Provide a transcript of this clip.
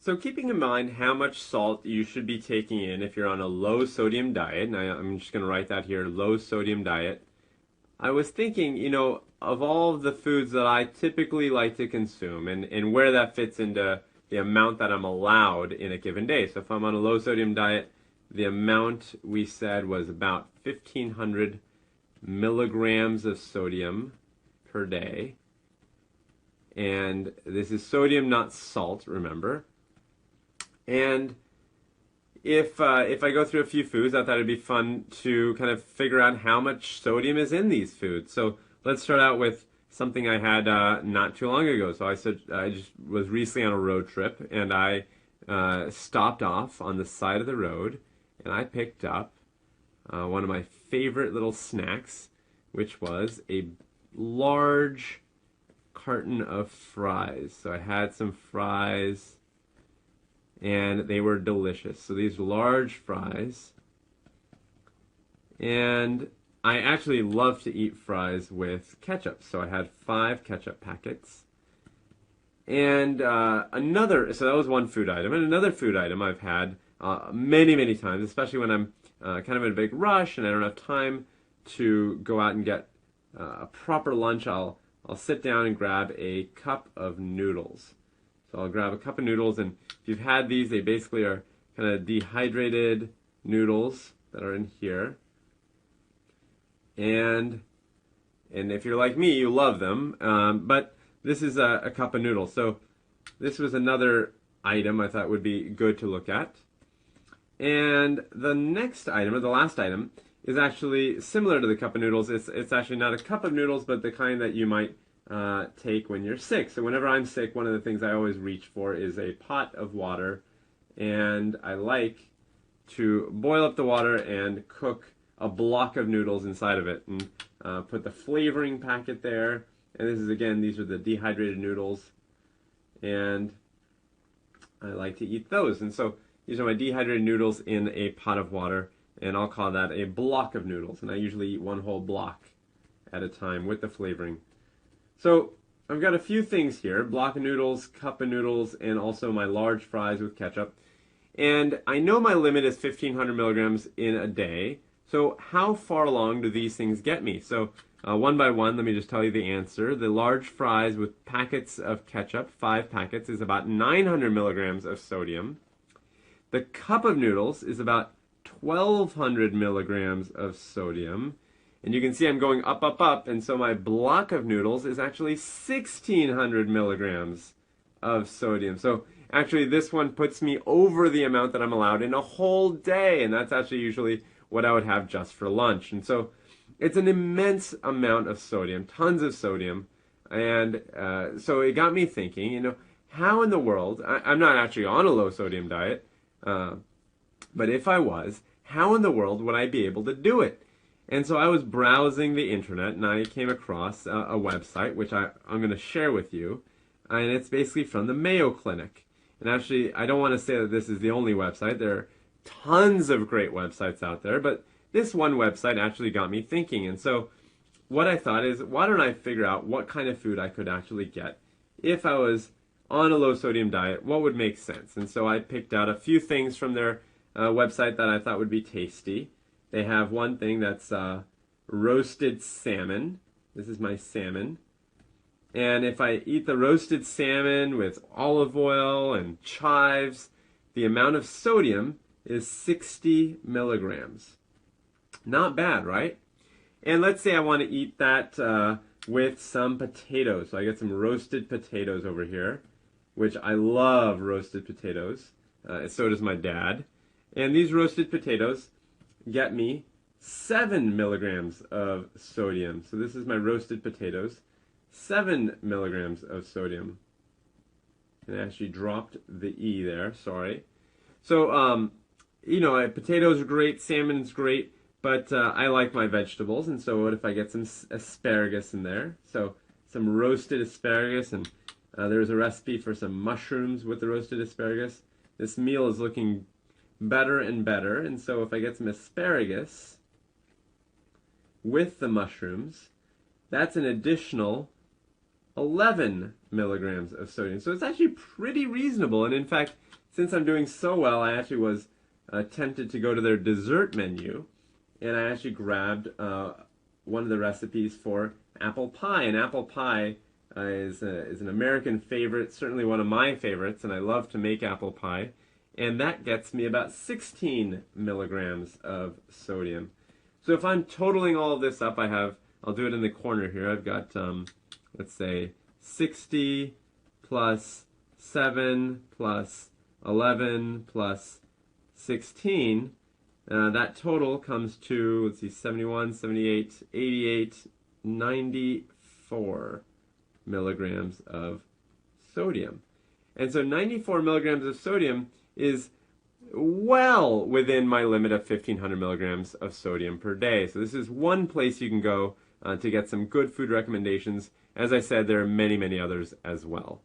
So keeping in mind how much salt you should be taking in if you're on a low sodium diet, and I'm just going to write that here, low sodium diet. I was thinking, of all of the foods that I typically like to consume and where that fits into the amount that I'm allowed in a given day. So if I'm on a low sodium diet, the amount we said was about 1,500 milligrams of sodium per day. And this is sodium, not salt, remember. And if I go through a few foods, I thought it'd be fun to kind of figure out how much sodium is in these foods. So let's start out with something I had not too long ago. So I just was recently on a road trip, and I stopped off on the side of the road, and I picked up one of my favorite little snacks, which was a large carton of fries. So I had some fries, and they were delicious. So these large fries, and I actually love to eat fries with ketchup. So I had 5 ketchup packets. And so that was one food item. And another food item I've had many, many times, especially when I'm kind of in a big rush and I don't have time to go out and get a proper lunch, I'll sit down and grab a cup of noodles. So I'll grab a cup of noodles, and if you've had these, they basically are kind of dehydrated noodles that are in here. And if you're like me, you love them. But this is a cup of noodles. So this was another item I thought would be good to look at. And the next item, or the last item, is actually similar to the cup of noodles. It's actually not a cup of noodles, but the kind that you might take when you're sick. So whenever I'm sick, one of the things I always reach for is a pot of water, and I like to boil up the water and cook a block of noodles inside of it, and put the flavoring packet there. And this is, again, these are the dehydrated noodles, and I like to eat those. And so these are my dehydrated noodles in a pot of water, and I'll call that a block of noodles. And I usually eat one whole block at a time with the flavoring. So I've got a few things here: block of noodles, cup of noodles, and also my large fries with ketchup. And I know my limit is 1,500 milligrams in a day. So how far along do these things get me? So one by one, let me just tell you the answer. The large fries with packets of ketchup, 5 packets, is about 900 milligrams of sodium. The cup of noodles is about 1,200 milligrams of sodium. And you can see I'm going up, up, up, and so my block of noodles is actually 1,600 milligrams of sodium. So actually this one puts me over the amount that I'm allowed in a whole day, and that's actually usually what I would have just for lunch. And so it's an immense amount of sodium, tons of sodium, and so it got me thinking, how in the world, I'm not actually on a low sodium diet, but if I was, how in the world would I be able to do it? And so I was browsing the internet, and I came across a website, which I'm going to share with you, and it's basically from the Mayo Clinic. And actually, I don't want to say that this is the only website. There are tons of great websites out there, but this one website actually got me thinking. And so what I thought is, why don't I figure out what kind of food I could actually get if I was on a low sodium diet? What would make sense? And so I picked out a few things from their website that I thought would be tasty. They have one thing that's roasted salmon. This is my salmon. And if I eat the roasted salmon with olive oil and chives, the amount of sodium is 60 milligrams. Not bad, right? And let's say I want to eat that with some potatoes. So I get some roasted potatoes over here, which I love roasted potatoes. So does my dad. And these roasted potatoes get me 7 milligrams of sodium. So this is my roasted potatoes. 7 milligrams of sodium. And I actually dropped the E there, sorry. So, potatoes are great, salmon's great, but I like my vegetables, and so what if I get some asparagus in there? So some roasted asparagus, and there's a recipe for some mushrooms with the roasted asparagus. This meal is looking better and better, and so if I get some asparagus with the mushrooms, that's an additional 11 milligrams of sodium. So it's actually pretty reasonable. And in fact, since I'm doing so well, I actually was tempted to go to their dessert menu, and I actually grabbed one of the recipes for apple pie. And apple pie is an American favorite, certainly one of my favorites, and I love to make apple pie. And that gets me about 16 milligrams of sodium. So if I'm totaling all of this up, I'll do it in the corner here. I've got, let's say, 60 plus 7 plus 11 plus 16. That total comes to, let's see, 71, 78, 88, 94 milligrams of sodium. And so 94 milligrams of sodium is well within my limit of 1,500 milligrams of sodium per day. So this is one place you can go to get some good food recommendations. As I said, there are many, many others as well.